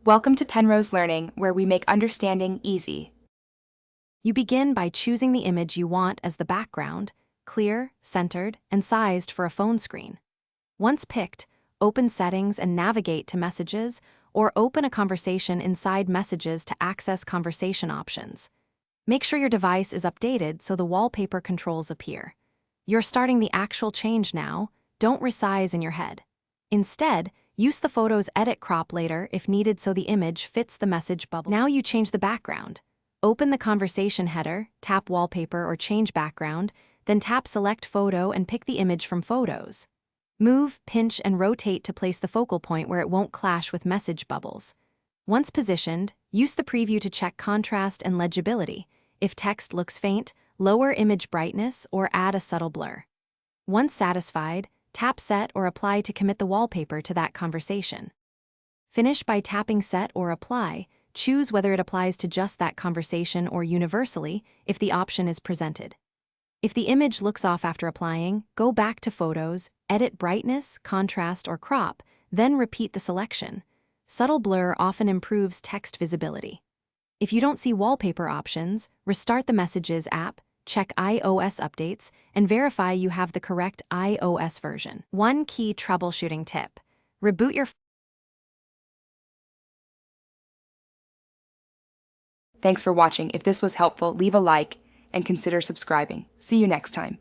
Welcome to Penrose Learning, where we make understanding easy. You begin by choosing the image you want as the background, clear, centered, and sized for a phone screen. Once picked, open Settings and navigate to Messages, or open a conversation inside Messages to access conversation options. Make sure your device is updated so the wallpaper controls appear. You're starting the actual change now, don't resize in your head. Instead, use the photo's edit crop later if needed so the image fits the message bubble. Now you change the background. Open the conversation header, tap Wallpaper or Change Background, then tap Select Photo and pick the image from Photos. Move, pinch, and rotate to place the focal point where it won't clash with message bubbles. Once positioned, use the preview to check contrast and legibility. If text looks faint, lower image brightness or add a subtle blur. Once satisfied, tap Set or Apply to commit the wallpaper to that conversation. Finish by tapping Set or Apply. Choose whether it applies to just that conversation or universally if the option is presented. If the image looks off after applying, go back to Photos, edit brightness, contrast, or crop, then repeat the selection. Subtle blur often improves text visibility. If you don't see wallpaper options, restart the Messages app, check iOS updates, and verify you have the correct iOS version. One key troubleshooting tip: reboot your Thanks for watching. If this was helpful, leave a like and consider subscribing. See you next time.